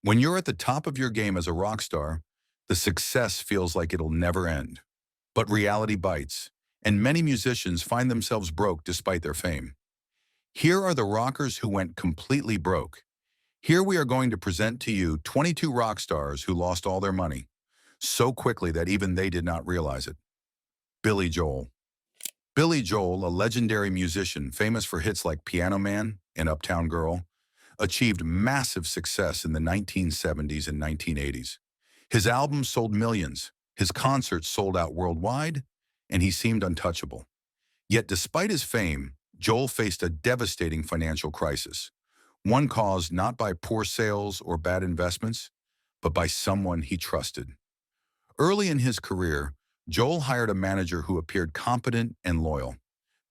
When you're at the top of your game as a rock star, the success feels like it'll never end. But reality bites, and many musicians find themselves broke despite their fame. Here are the rockers who went completely broke. Here we are going to present to you 22 rock stars who lost all their money so quickly that even they did not realize it. Billy Joel. Billy Joel, a legendary musician famous for hits like Piano Man and Uptown Girl, achieved massive success in the 1970s and 1980s. His albums sold millions, his concerts sold out worldwide, and he seemed untouchable. Yet despite his fame, Joel faced a devastating financial crisis, one caused not by poor sales or bad investments, but by someone he trusted. Early in his career, Joel hired a manager who appeared competent and loyal.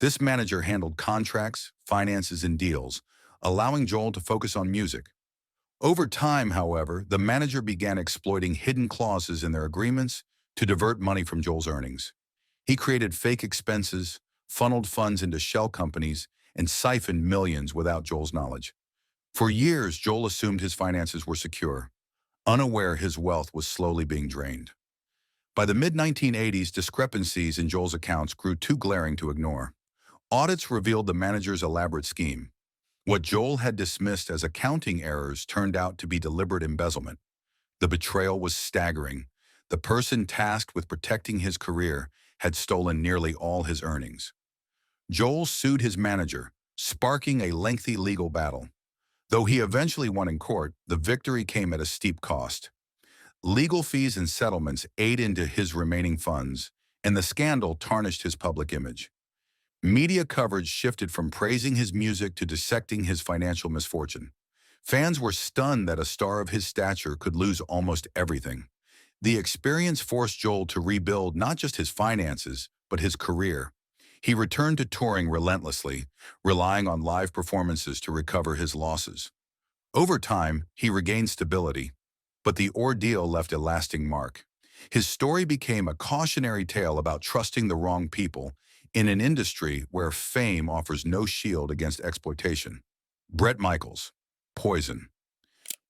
This manager handled contracts, finances, and deals, allowing Joel to focus on music. Over time, however, the manager began exploiting hidden clauses in their agreements to divert money from Joel's earnings. He created fake expenses, funneled funds into shell companies, and siphoned millions without Joel's knowledge. For years, Joel assumed his finances were secure, unaware his wealth was slowly being drained. By the mid-1980s, discrepancies in Joel's accounts grew too glaring to ignore. Audits revealed the manager's elaborate scheme. What Joel had dismissed as accounting errors turned out to be deliberate embezzlement. The betrayal was staggering. The person tasked with protecting his career had stolen nearly all his earnings. Joel sued his manager, sparking a lengthy legal battle. Though he eventually won in court, the victory came at a steep cost. Legal fees and settlements ate into his remaining funds, and the scandal tarnished his public image. Media coverage shifted from praising his music to dissecting his financial misfortune. Fans were stunned that a star of his stature could lose almost everything. The experience forced Joel to rebuild not just his finances, but his career. He returned to touring relentlessly, relying on live performances to recover his losses. Over time, he regained stability, but the ordeal left a lasting mark. His story became a cautionary tale about trusting the wrong people in an industry where fame offers no shield against exploitation. Bret Michaels, Poison.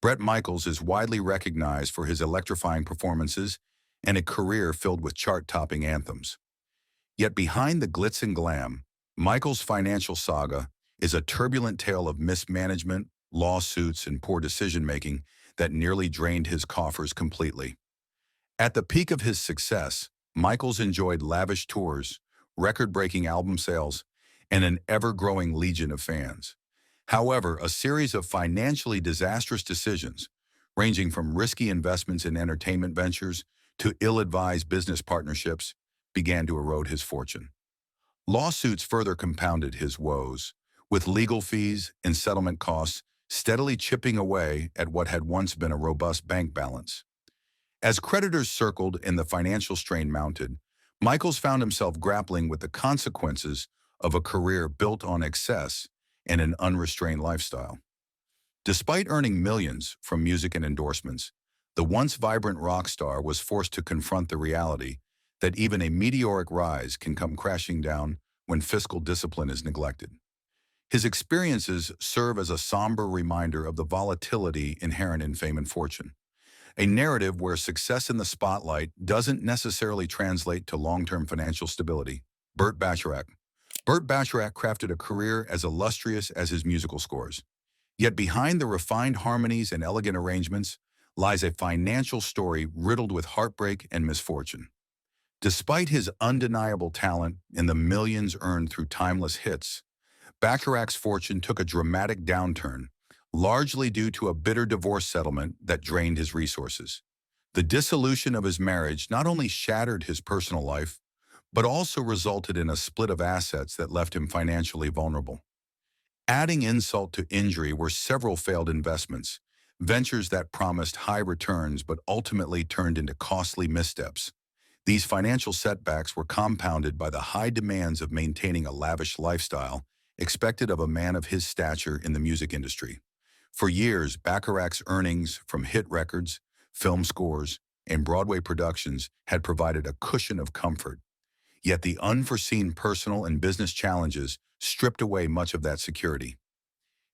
Bret Michaels is widely recognized for his electrifying performances and a career filled with chart-topping anthems. Yet behind the glitz and glam, Michaels' financial saga is a turbulent tale of mismanagement, lawsuits, and poor decision-making that nearly drained his coffers completely. At the peak of his success, Michaels enjoyed lavish tours, record-breaking album sales, and an ever-growing legion of fans. However, a series of financially disastrous decisions, ranging from risky investments in entertainment ventures to ill-advised business partnerships, began to erode his fortune. Lawsuits further compounded his woes, with legal fees and settlement costs steadily chipping away at what had once been a robust bank balance. As creditors circled and the financial strain mounted, Michaels found himself grappling with the consequences of a career built on excess and an unrestrained lifestyle. Despite earning millions from music and endorsements, the once vibrant rock star was forced to confront the reality that even a meteoric rise can come crashing down when fiscal discipline is neglected. His experiences serve as a somber reminder of the volatility inherent in fame and fortune, a narrative where success in the spotlight doesn't necessarily translate to long-term financial stability. Burt Bacharach. Burt Bacharach crafted a career as illustrious as his musical scores. Yet behind the refined harmonies and elegant arrangements lies a financial story riddled with heartbreak and misfortune. Despite his undeniable talent and the millions earned through timeless hits, Bacharach's fortune took a dramatic downturn, largely due to a bitter divorce settlement that drained his resources. The dissolution of his marriage not only shattered his personal life, but also resulted in a split of assets that left him financially vulnerable. Adding insult to injury were several failed investments, ventures that promised high returns but ultimately turned into costly missteps. These financial setbacks were compounded by the high demands of maintaining a lavish lifestyle expected of a man of his stature in the music industry. For years, Bacharach's earnings from hit records, film scores, and Broadway productions had provided a cushion of comfort. Yet the unforeseen personal and business challenges stripped away much of that security.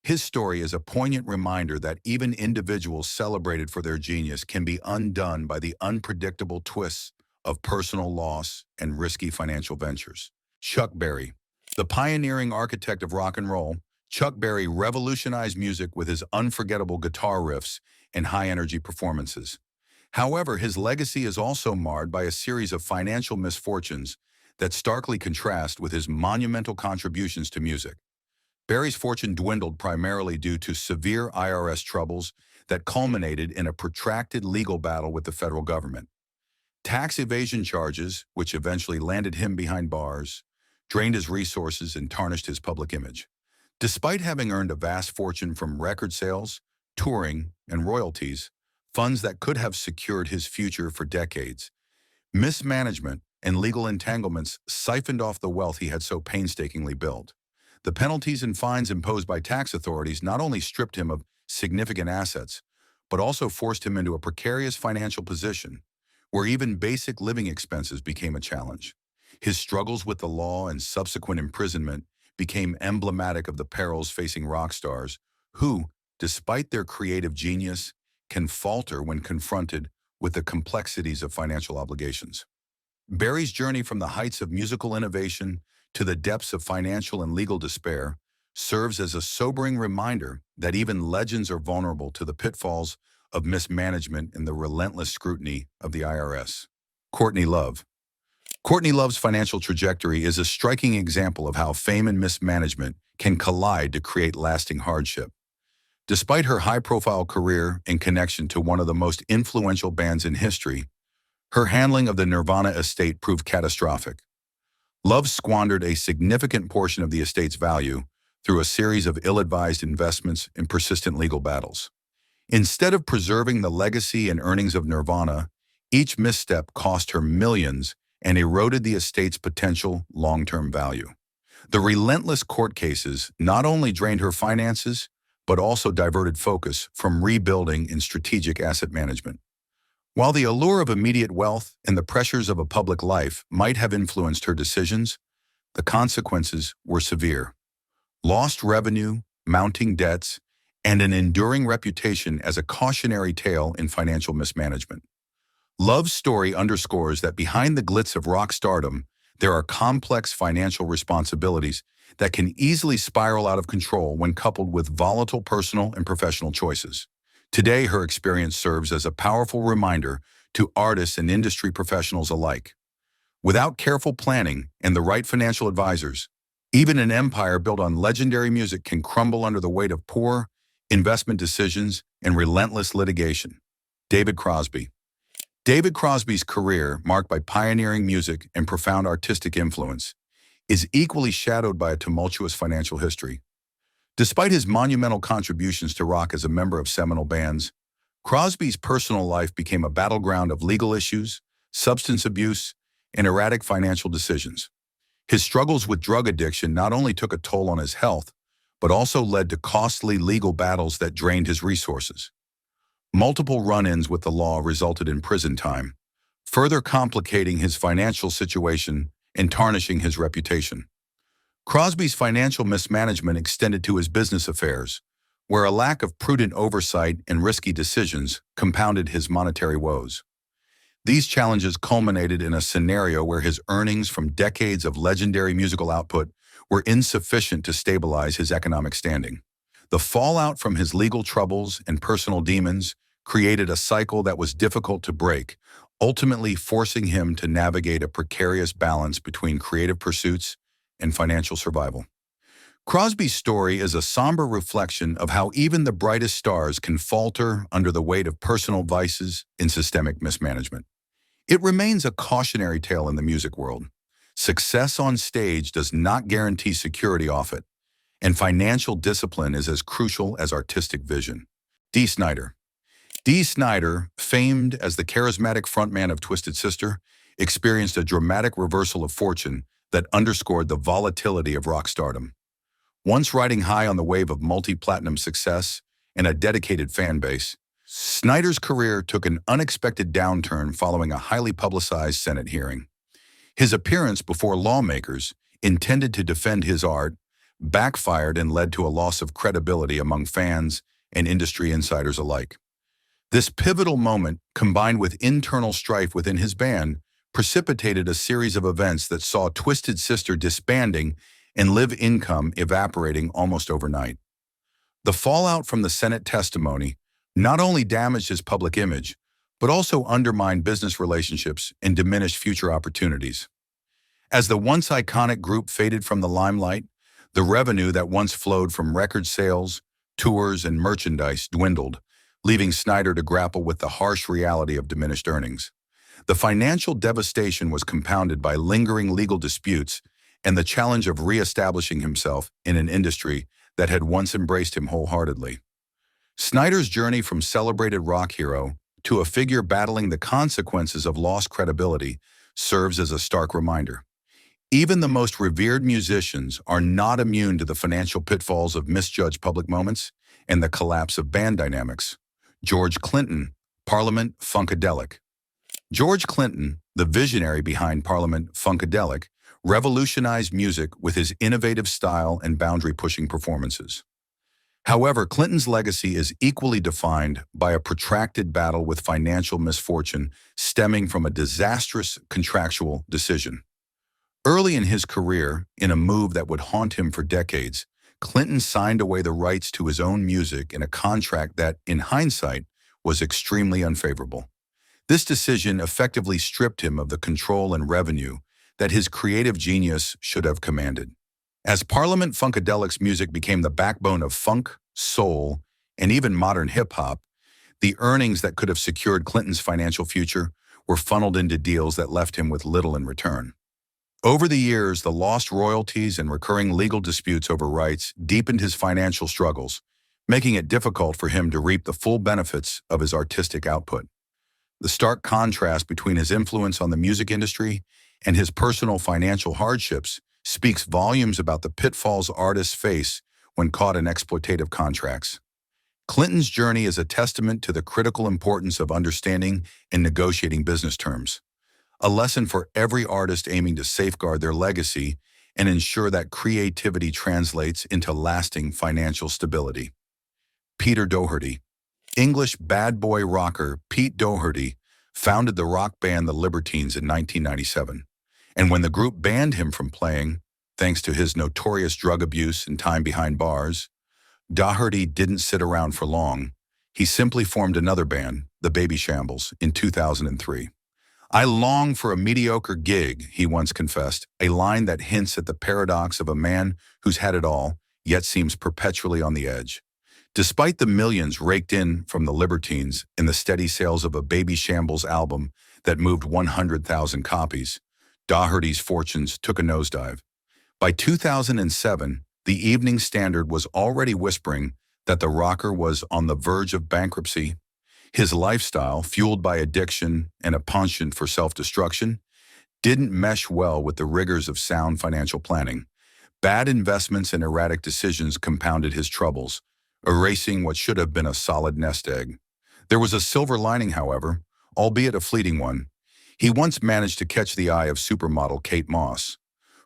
His story is a poignant reminder that even individuals celebrated for their genius can be undone by the unpredictable twists of personal loss and risky financial ventures. Chuck Berry, the pioneering architect of rock and roll, Chuck Berry revolutionized music with his unforgettable guitar riffs and high-energy performances. However, his legacy is also marred by a series of financial misfortunes that starkly contrast with his monumental contributions to music. Berry's fortune dwindled primarily due to severe IRS troubles that culminated in a protracted legal battle with the federal government. Tax evasion charges, which eventually landed him behind bars, drained his resources and tarnished his public image. Despite having earned a vast fortune from record sales, touring, and royalties, funds that could have secured his future for decades, mismanagement and legal entanglements siphoned off the wealth he had so painstakingly built. The penalties and fines imposed by tax authorities not only stripped him of significant assets, but also forced him into a precarious financial position, where even basic living expenses became a challenge. His struggles with the law and subsequent imprisonment became emblematic of the perils facing rock stars who, despite their creative genius, can falter when confronted with the complexities of financial obligations. Berry's journey from the heights of musical innovation to the depths of financial and legal despair serves as a sobering reminder that even legends are vulnerable to the pitfalls of mismanagement and the relentless scrutiny of the IRS. Courtney Love. Courtney Love's financial trajectory is a striking example of how fame and mismanagement can collide to create lasting hardship. Despite her high-profile career and connection to one of the most influential bands in history, her handling of the Nirvana estate proved catastrophic. Love squandered a significant portion of the estate's value through a series of ill-advised investments and persistent legal battles. Instead of preserving the legacy and earnings of Nirvana, each misstep cost her millions and eroded the estate's potential long-term value. The relentless court cases not only drained her finances, but also diverted focus from rebuilding and strategic asset management. While the allure of immediate wealth and the pressures of a public life might have influenced her decisions, the consequences were severe. Lost revenue, mounting debts, and an enduring reputation as a cautionary tale in financial mismanagement. Love's story underscores that behind the glitz of rock stardom, there are complex financial responsibilities that can easily spiral out of control when coupled with volatile personal and professional choices. Today, her experience serves as a powerful reminder to artists and industry professionals alike. Without careful planning and the right financial advisors, even an empire built on legendary music can crumble under the weight of poor investment decisions and relentless litigation. David Crosby. David Crosby's career, marked by pioneering music and profound artistic influence, is equally shadowed by a tumultuous financial history. Despite his monumental contributions to rock as a member of seminal bands, Crosby's personal life became a battleground of legal issues, substance abuse, and erratic financial decisions. His struggles with drug addiction not only took a toll on his health, but also led to costly legal battles that drained his resources. Multiple run-ins with the law resulted in prison time, further complicating his financial situation and tarnishing his reputation. Crosby's financial mismanagement extended to his business affairs, where a lack of prudent oversight and risky decisions compounded his monetary woes. These challenges culminated in a scenario where his earnings from decades of legendary musical output were insufficient to stabilize his economic standing. The fallout from his legal troubles and personal demons created a cycle that was difficult to break, ultimately forcing him to navigate a precarious balance between creative pursuits and financial survival. Crosby's story is a somber reflection of how even the brightest stars can falter under the weight of personal vices and systemic mismanagement. It remains a cautionary tale in the music world. Success on stage does not guarantee security off it, and financial discipline is as crucial as artistic vision. Dee Snider. Dee Snider, famed as the charismatic frontman of Twisted Sister, experienced a dramatic reversal of fortune that underscored the volatility of rock stardom. Once riding high on the wave of multi-platinum success and a dedicated fan base, Snider's career took an unexpected downturn following a highly publicized Senate hearing. His appearance before lawmakers, intended to defend his art, backfired and led to a loss of credibility among fans and industry insiders alike. This pivotal moment, combined with internal strife within his band, precipitated a series of events that saw Twisted Sister disbanding and Live income evaporating almost overnight. The fallout from the Senate testimony not only damaged his public image, but also undermined business relationships and diminished future opportunities. As the once iconic group faded from the limelight, the revenue that once flowed from record sales, tours, and merchandise dwindled, leaving Snider to grapple with the harsh reality of diminished earnings. The financial devastation was compounded by lingering legal disputes and the challenge of re-establishing himself in an industry that had once embraced him wholeheartedly. Snider's journey from celebrated rock hero to a figure battling the consequences of lost credibility serves as a stark reminder. Even the most revered musicians are not immune to the financial pitfalls of misjudged public moments and the collapse of band dynamics. George Clinton, Parliament Funkadelic. George Clinton, the visionary behind Parliament Funkadelic, revolutionized music with his innovative style and boundary-pushing performances. However, Clinton's legacy is equally defined by a protracted battle with financial misfortune stemming from a disastrous contractual decision. Early in his career, in a move that would haunt him for decades, Clinton signed away the rights to his own music in a contract that, in hindsight, was extremely unfavorable. This decision effectively stripped him of the control and revenue that his creative genius should have commanded. As Parliament Funkadelic's music became the backbone of funk, soul, and even modern hip-hop, the earnings that could have secured Clinton's financial future were funneled into deals that left him with little in return. Over the years, the lost royalties and recurring legal disputes over rights deepened his financial struggles, making it difficult for him to reap the full benefits of his artistic output. The stark contrast between his influence on the music industry and his personal financial hardships speaks volumes about the pitfalls artists face when caught in exploitative contracts. Clinton's journey is a testament to the critical importance of understanding and negotiating business terms, a lesson for every artist aiming to safeguard their legacy and ensure that creativity translates into lasting financial stability. Peter Doherty. English bad boy rocker Pete Doherty founded the rock band The Libertines in 1997, and when the group banned him from playing, thanks to his notorious drug abuse and time behind bars, Doherty didn't sit around for long. He simply formed another band, the Baby Shambles, in 2003. "I long for a mediocre gig," he once confessed, a line that hints at the paradox of a man who's had it all, yet seems perpetually on the edge. Despite the millions raked in from the Libertines and the steady sales of a Baby Shambles album that moved 100,000 copies, Doherty's fortunes took a nosedive. By 2007, the Evening Standard was already whispering that the rocker was on the verge of bankruptcy. His lifestyle, fueled by addiction and a penchant for self-destruction, didn't mesh well with the rigors of sound financial planning. Bad investments and erratic decisions compounded his troubles, erasing what should have been a solid nest egg. There was a silver lining, however, albeit a fleeting one. He once managed to catch the eye of supermodel Kate Moss.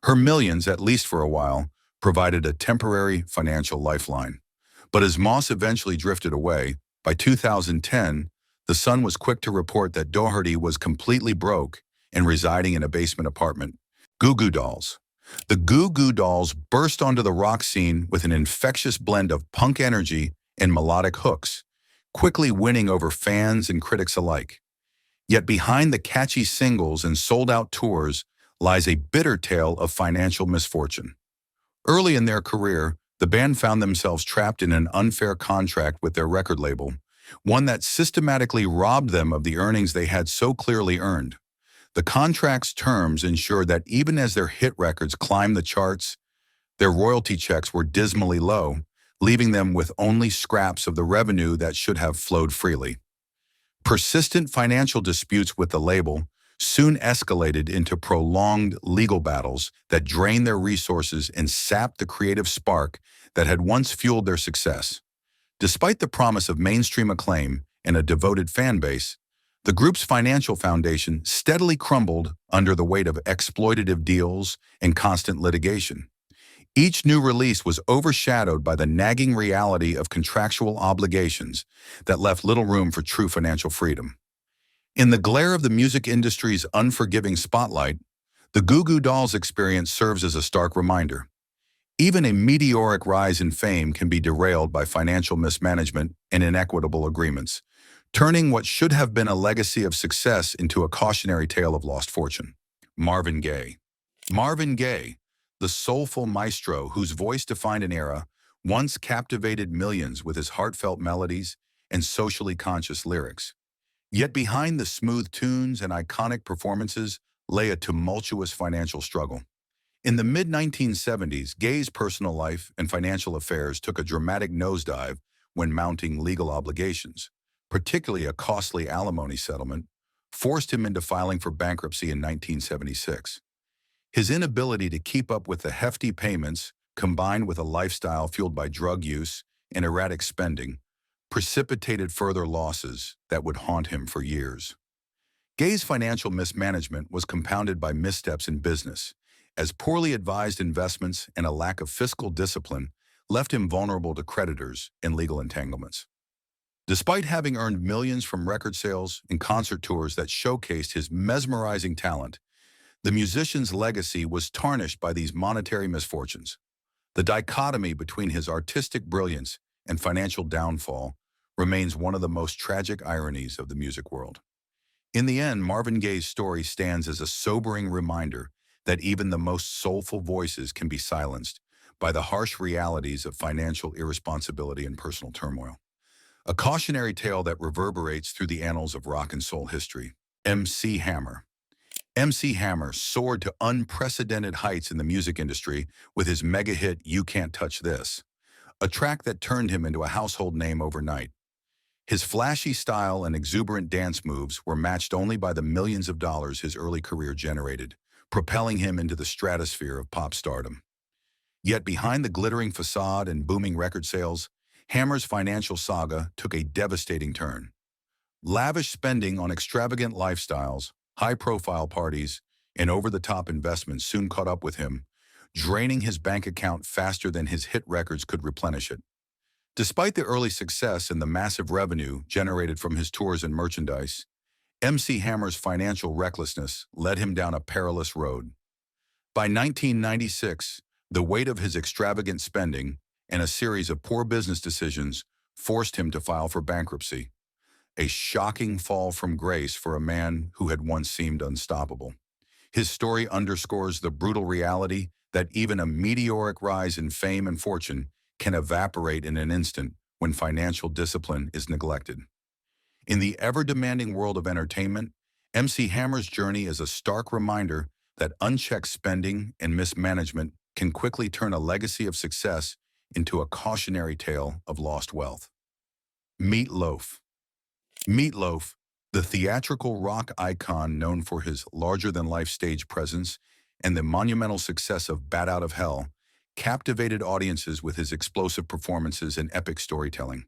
Her millions, at least for a while, provided a temporary financial lifeline. But as Moss eventually drifted away, by 2010, The Sun was quick to report that Doherty was completely broke and residing in a basement apartment. Goo Goo Dolls. The Goo Goo Dolls burst onto the rock scene with an infectious blend of punk energy and melodic hooks, quickly winning over fans and critics alike. Yet behind the catchy singles and sold-out tours lies a bitter tale of financial misfortune. Early in their career, the band found themselves trapped in an unfair contract with their record label, one that systematically robbed them of the earnings they had so clearly earned. The contract's terms ensured that even as their hit records climbed the charts, their royalty checks were dismally low, leaving them with only scraps of the revenue that should have flowed freely. Persistent financial disputes with the label soon escalated into prolonged legal battles that drained their resources and sapped the creative spark that had once fueled their success. Despite the promise of mainstream acclaim and a devoted fan base, the group's financial foundation steadily crumbled under the weight of exploitative deals and constant litigation. Each new release was overshadowed by the nagging reality of contractual obligations that left little room for true financial freedom. In the glare of the music industry's unforgiving spotlight, the Goo Goo Dolls experience serves as a stark reminder. Even a meteoric rise in fame can be derailed by financial mismanagement and inequitable agreements, turning what should have been a legacy of success into a cautionary tale of lost fortune. Marvin Gaye. Marvin Gaye, the soulful maestro whose voice defined an era, once captivated millions with his heartfelt melodies and socially conscious lyrics. Yet behind the smooth tunes and iconic performances lay a tumultuous financial struggle. In the mid-1970s, Gaye's personal life and financial affairs took a dramatic nosedive when mounting legal obligations, particularly a costly alimony settlement, forced him into filing for bankruptcy in 1976. His inability to keep up with the hefty payments, combined with a lifestyle fueled by drug use and erratic spending, precipitated further losses that would haunt him for years. Gaye's financial mismanagement was compounded by missteps in business, as poorly advised investments and a lack of fiscal discipline left him vulnerable to creditors and legal entanglements. Despite having earned millions from record sales and concert tours that showcased his mesmerizing talent, the musician's legacy was tarnished by these monetary misfortunes. The dichotomy between his artistic brilliance and financial downfall remains one of the most tragic ironies of the music world. In the end, Marvin Gaye's story stands as a sobering reminder that even the most soulful voices can be silenced by the harsh realities of financial irresponsibility and personal turmoil. A cautionary tale that reverberates through the annals of rock and soul history. MC Hammer. MC Hammer soared to unprecedented heights in the music industry with his mega hit You Can't Touch This, a track that turned him into a household name overnight. His flashy style and exuberant dance moves were matched only by the millions of dollars his early career generated, propelling him into the stratosphere of pop stardom. Yet behind the glittering facade and booming record sales, Hammer's financial saga took a devastating turn. Lavish spending on extravagant lifestyles, high-profile parties, and over-the-top investments soon caught up with him, draining his bank account faster than his hit records could replenish it. Despite the early success and the massive revenue generated from his tours and merchandise, MC Hammer's financial recklessness led him down a perilous road. By 1996, the weight of his extravagant spending and a series of poor business decisions forced him to file for bankruptcy, a shocking fall from grace for a man who had once seemed unstoppable. His story underscores the brutal reality that even a meteoric rise in fame and fortune can evaporate in an instant when financial discipline is neglected. In the ever-demanding world of entertainment, MC Hammer's journey is a stark reminder that unchecked spending and mismanagement can quickly turn a legacy of success into a cautionary tale of lost wealth. Meet Loaf. Meet Loaf, the theatrical rock icon known for his larger-than-life stage presence and the monumental success of Bat Out of Hell, captivated audiences with his explosive performances and epic storytelling.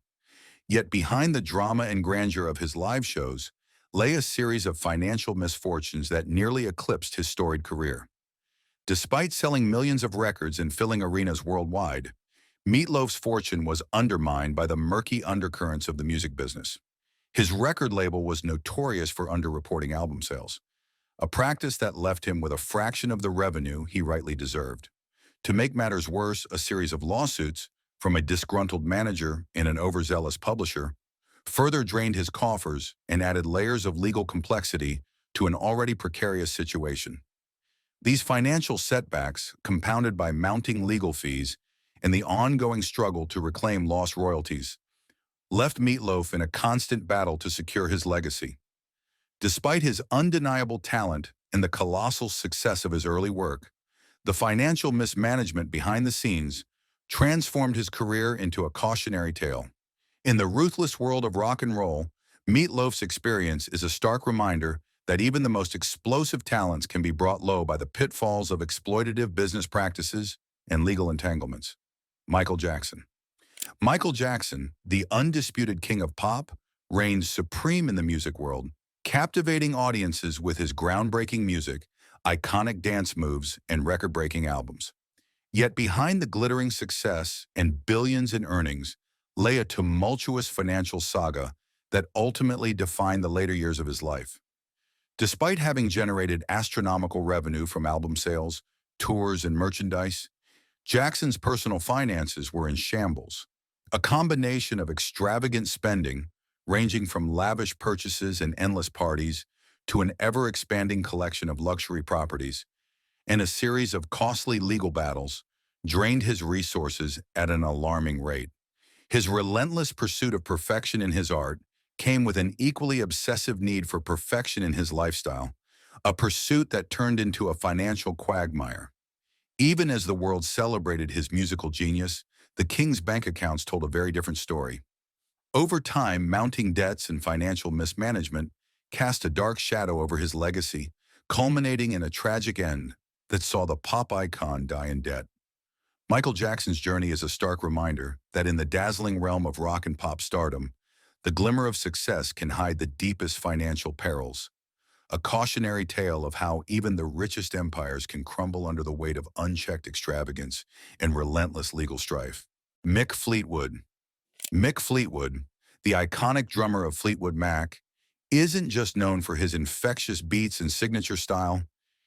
Yet behind the drama and grandeur of his live shows lay a series of financial misfortunes that nearly eclipsed his storied career. Despite selling millions of records and filling arenas worldwide, Meat Loaf's fortune was undermined by the murky undercurrents of the music business. His record label was notorious for underreporting album sales, a practice that left him with a fraction of the revenue he rightly deserved. To make matters worse, a series of lawsuits from a disgruntled manager and an overzealous publisher further drained his coffers and added layers of legal complexity to an already precarious situation. These financial setbacks, compounded by mounting legal fees and the ongoing struggle to reclaim lost royalties, left Meat Loaf in a constant battle to secure his legacy. Despite his undeniable talent and the colossal success of his early work, the financial mismanagement behind the scenes transformed his career into a cautionary tale. In the ruthless world of rock and roll, Meat Loaf's experience is a stark reminder that even the most explosive talents can be brought low by the pitfalls of exploitative business practices and legal entanglements. Michael Jackson. Michael Jackson, the undisputed king of pop, reigned supreme in the music world, captivating audiences with his groundbreaking music, iconic dance moves, and record-breaking albums. Yet behind the glittering success and billions in earnings lay a tumultuous financial saga that ultimately defined the later years of his life. Despite having generated astronomical revenue from album sales, tours, and merchandise, Jackson's personal finances were in shambles. A combination of extravagant spending, ranging from lavish purchases and endless parties to an ever-expanding collection of luxury properties, and a series of costly legal battles, drained his resources at an alarming rate. His relentless pursuit of perfection in his art came with an equally obsessive need for perfection in his lifestyle, a pursuit that turned into a financial quagmire. Even as the world celebrated his musical genius, the king's bank accounts told a very different story. Over time, mounting debts and financial mismanagement cast a dark shadow over his legacy, culminating in a tragic end that saw the pop icon die in debt. Michael Jackson's journey is a stark reminder that in the dazzling realm of rock and pop stardom, the glimmer of success can hide the deepest financial perils. A cautionary tale of how even the richest empires can crumble under the weight of unchecked extravagance and relentless legal strife. Mick Fleetwood. Mick Fleetwood, the iconic drummer of Fleetwood Mac, isn't just known for his infectious beats and signature style.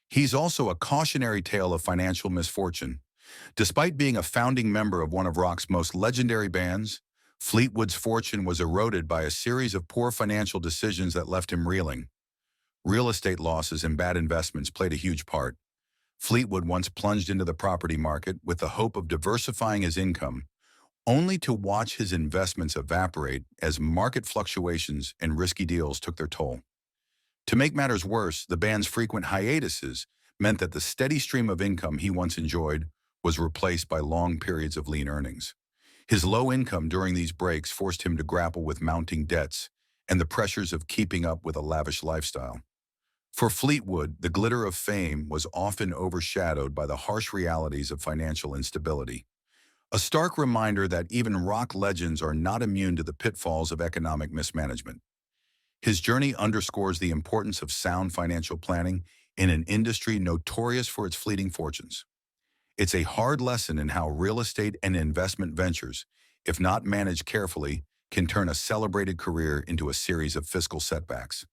He's also a cautionary tale of financial misfortune. Despite being a founding member of one of rock's most legendary bands, Fleetwood's fortune was eroded by a series of poor financial decisions that left him reeling. Real estate losses and bad investments played a huge part. Fleetwood once plunged into the property market with the hope of diversifying his income, only to watch his investments evaporate as market fluctuations and risky deals took their toll. To make matters worse, the band's frequent hiatuses meant that the steady stream of income he once enjoyed was replaced by long periods of lean earnings. His low income during these breaks forced him to grapple with mounting debts and the pressures of keeping up with a lavish lifestyle. For Fleetwood, the glitter of fame was often overshadowed by the harsh realities of financial instability. A stark reminder that even rock legends are not immune to the pitfalls of economic mismanagement. His journey underscores the importance of sound financial planning in an industry notorious for its fleeting fortunes. It's a hard lesson in how real estate and investment ventures, if not managed carefully, can turn a celebrated career into a series of fiscal setbacks.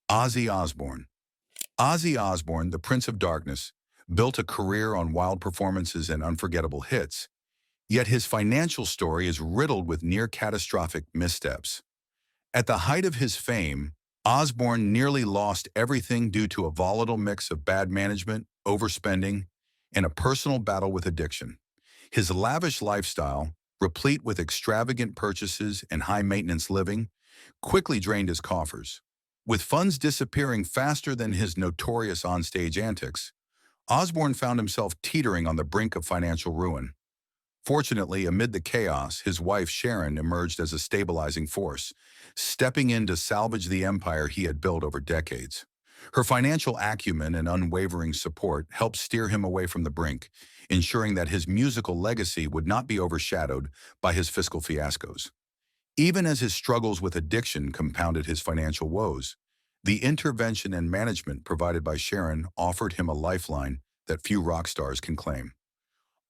Ozzy Osbourne. Ozzy Osbourne, the Prince of Darkness, built a career on wild performances and unforgettable hits, yet his financial story is riddled with near-catastrophic missteps. At the height of his fame, Osbourne nearly lost everything due to a volatile mix of bad management, overspending, and a personal battle with addiction. His lavish lifestyle, replete with extravagant purchases and high-maintenance living, quickly drained his coffers. With funds disappearing faster than his notorious onstage antics, Osbourne found himself teetering on the brink of financial ruin. Fortunately, amid the chaos, his wife Sharon emerged as a stabilizing force, stepping in to salvage the empire he had built over decades. Her financial acumen and unwavering support helped steer him away from the brink, ensuring that his musical legacy would not be overshadowed by his fiscal fiascos. Even as his struggles with addiction compounded his financial woes, the intervention and management provided by Sharon offered him a lifeline that few rock stars can claim.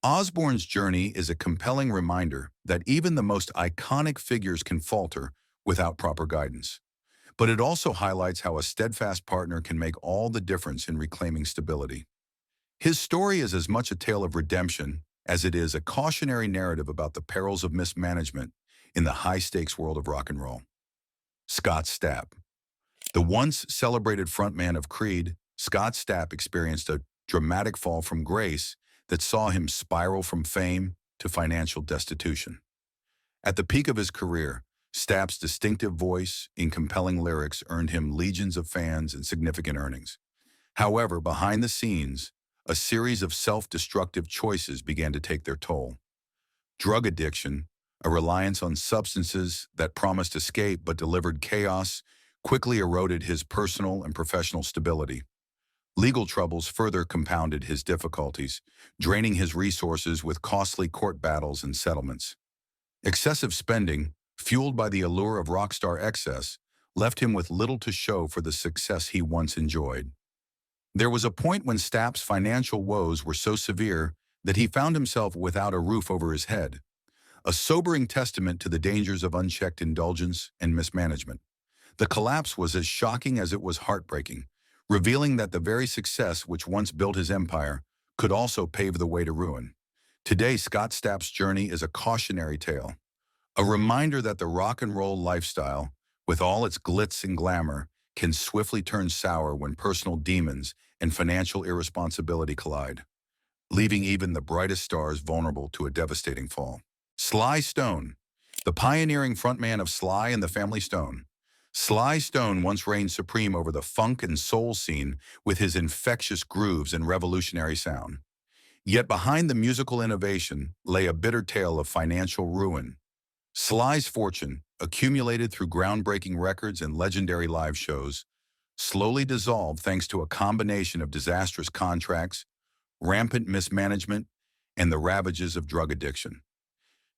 Osbourne's journey is a compelling reminder that even the most iconic figures can falter without proper guidance. But it also highlights how a steadfast partner can make all the difference in reclaiming stability. His story is as much a tale of redemption as it is a cautionary narrative about the perils of mismanagement in the high-stakes world of rock and roll. Scott Stapp. The once celebrated frontman of Creed, Scott Stapp experienced a dramatic fall from grace that saw him spiral from fame to financial destitution. At the peak of his career, Stapp's distinctive voice and compelling lyrics earned him legions of fans and significant earnings. However, behind the scenes, a series of self-destructive choices began to take their toll. Drug addiction, a reliance on substances that promised escape but delivered chaos, quickly eroded his personal and professional stability. Legal troubles further compounded his difficulties, draining his resources with costly court battles and settlements. Excessive spending, fueled by the allure of rock star excess, left him with little to show for the success he once enjoyed. There was a point when Stapp's financial woes were so severe that he found himself without a roof over his head, a sobering testament to the dangers of unchecked indulgence and mismanagement. The collapse was as shocking as it was heartbreaking, revealing that the very success which once built his empire could also pave the way to ruin. Today, Scott Stapp's journey is a cautionary tale, a reminder that the rock and roll lifestyle, with all its glitz and glamour, can swiftly turn sour when personal demons and financial irresponsibility collide, leaving even the brightest stars vulnerable to a devastating fall. Sly Stone, the pioneering frontman of Sly and the Family Stone. Sly Stone once reigned supreme over the funk and soul scene with his infectious grooves and revolutionary sound. Yet behind the musical innovation lay a bitter tale of financial ruin. Sly's fortune, accumulated through groundbreaking records and legendary live shows, slowly dissolved thanks to a combination of disastrous contracts, rampant mismanagement, and the ravages of drug addiction.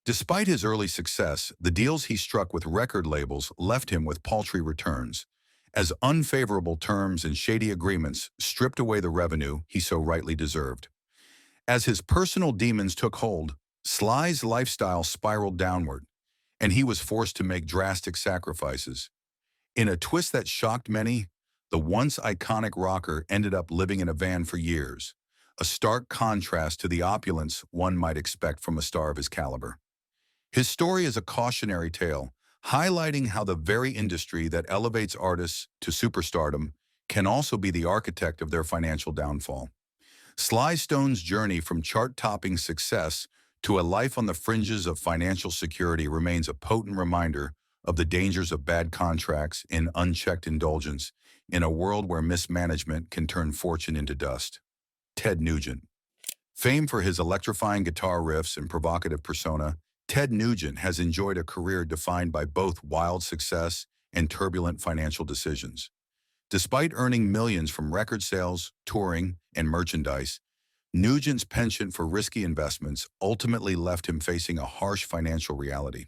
Despite his early success, the deals he struck with record labels left him with paltry returns, as unfavorable terms and shady agreements stripped away the revenue he so rightly deserved. As his personal demons took hold, Sly's lifestyle spiraled downward, and he was forced to make drastic sacrifices. In a twist that shocked many, the once iconic rocker ended up living in a van for years, a stark contrast to the opulence one might expect from a star of his caliber. His story is a cautionary tale, highlighting how the very industry that elevates artists to superstardom can also be the architect of their financial downfall. Sly Stone's journey from chart-topping success to a life on the fringes of financial security remains a potent reminder of the dangers of bad contracts and unchecked indulgence in a world where mismanagement can turn fortune into dust. Ted Nugent. Famed for his electrifying guitar riffs and provocative persona, Ted Nugent has enjoyed a career defined by both wild success and turbulent financial decisions. Despite earning millions from record sales, touring, and merchandise, Nugent's penchant for risky investments ultimately left him facing a harsh financial reality.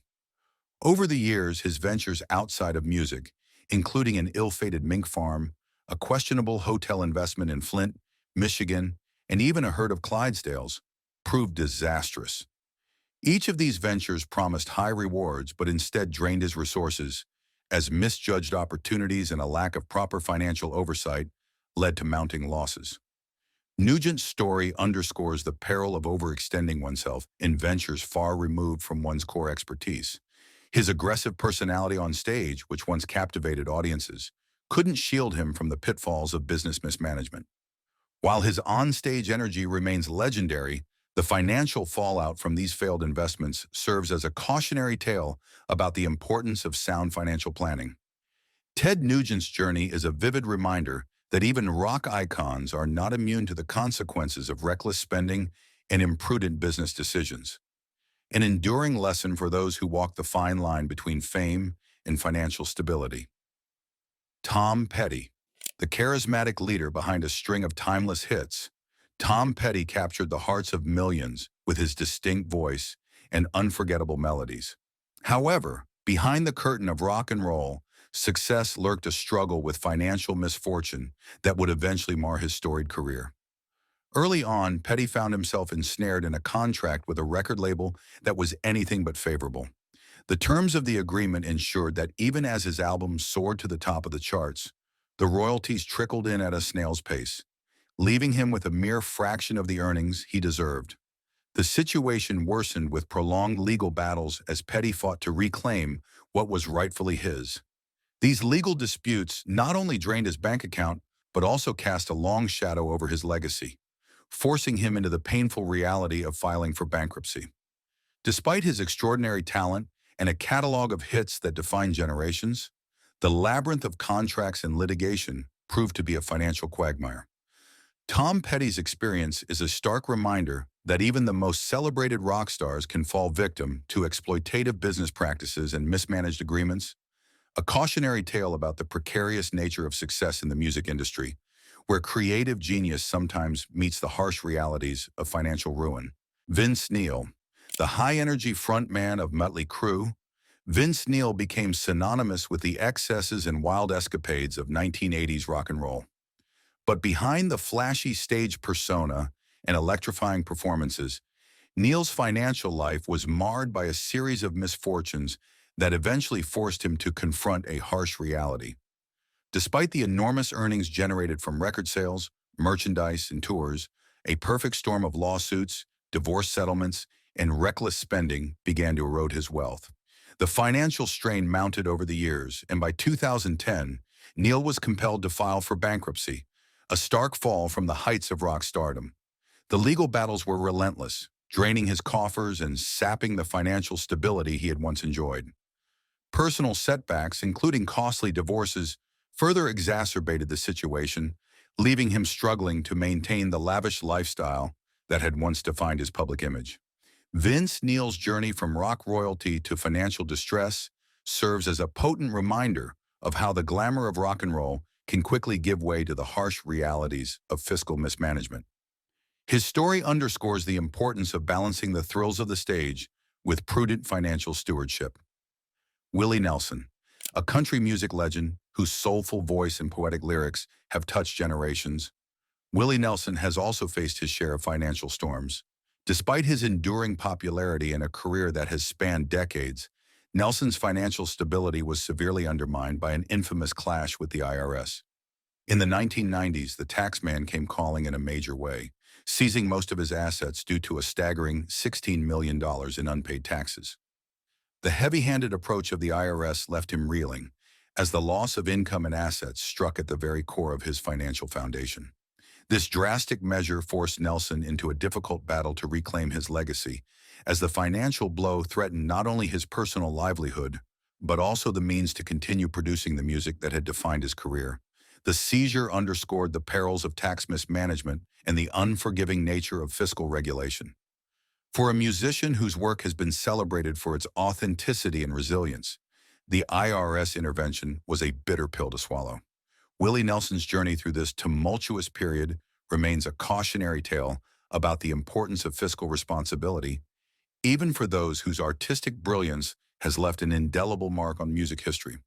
Over the years, his ventures outside of music, including an ill-fated mink farm, a questionable hotel investment in Flint, Michigan, and even a herd of Clydesdales, proved disastrous. Each of these ventures promised high rewards but instead drained his resources, as misjudged opportunities and a lack of proper financial oversight led to mounting losses. Nugent's story underscores the peril of overextending oneself in ventures far removed from one's core expertise. His aggressive personality on stage, which once captivated audiences, couldn't shield him from the pitfalls of business mismanagement. While his on-stage energy remains legendary, the financial fallout from these failed investments serves as a cautionary tale about the importance of sound financial planning. Ted Nugent's journey is a vivid reminder that even rock icons are not immune to the consequences of reckless spending and imprudent business decisions. An enduring lesson for those who walk the fine line between fame and financial stability. Tom Petty. The charismatic leader behind a string of timeless hits, Tom Petty captured the hearts of millions with his distinct voice and unforgettable melodies. However, behind the curtain of rock and roll, success lurked a struggle with financial misfortune that would eventually mar his storied career. Early on, Petty found himself ensnared in a contract with a record label that was anything but favorable. The terms of the agreement ensured that even as his albums soared to the top of the charts, the royalties trickled in at a snail's pace, leaving him with a mere fraction of the earnings he deserved. The situation worsened with prolonged legal battles as Petty fought to reclaim what was rightfully his. These legal disputes not only drained his bank account, but also cast a long shadow over his legacy, forcing him into the painful reality of filing for bankruptcy. Despite his extraordinary talent and a catalog of hits that defined generations, the labyrinth of contracts and litigation proved to be a financial quagmire. Tom Petty's experience is a stark reminder that even the most celebrated rock stars can fall victim to exploitative business practices and mismanaged agreements, a cautionary tale about the precarious nature of success in the music industry, where creative genius sometimes meets the harsh realities of financial ruin. Vince Neil, the high-energy frontman of Mötley Crüe, Vince Neil became synonymous with the excesses and wild escapades of 1980s rock and roll. But behind the flashy stage persona and electrifying performances, Neil's financial life was marred by a series of misfortunes that eventually forced him to confront a harsh reality. Despite the enormous earnings generated from record sales, merchandise, and tours, a perfect storm of lawsuits, divorce settlements, and reckless spending began to erode his wealth. The financial strain mounted over the years, and by 2010, Neil was compelled to file for bankruptcy, a stark fall from the heights of rock stardom. The legal battles were relentless, draining his coffers and sapping the financial stability he had once enjoyed. Personal setbacks, including costly divorces, further exacerbated the situation, leaving him struggling to maintain the lavish lifestyle that had once defined his public image. Vince Neil's journey from rock royalty to financial distress serves as a potent reminder of how the glamour of rock and roll can quickly give way to the harsh realities of fiscal mismanagement. His story underscores the importance of balancing the thrills of the stage with prudent financial stewardship. Willie Nelson, a country music legend whose soulful voice and poetic lyrics have touched generations, Willie Nelson has also faced his share of financial storms. Despite his enduring popularity and a career that has spanned decades, Nelson's financial stability was severely undermined by an infamous clash with the IRS. In the 1990s, the taxman came calling in a major way, seizing most of his assets due to a staggering $16 million in unpaid taxes. The heavy-handed approach of the IRS left him reeling, as the loss of income and assets struck at the very core of his financial foundation. This drastic measure forced Nelson into a difficult battle to reclaim his legacy, as the financial blow threatened not only his personal livelihood, but also the means to continue producing the music that had defined his career. The seizure underscored the perils of tax mismanagement and the unforgiving nature of fiscal regulation. For a musician whose work has been celebrated for its authenticity and resilience, the IRS intervention was a bitter pill to swallow. Willie Nelson's journey through this tumultuous period remains a cautionary tale about the importance of fiscal responsibility, even for those whose artistic brilliance has left an indelible mark on music history.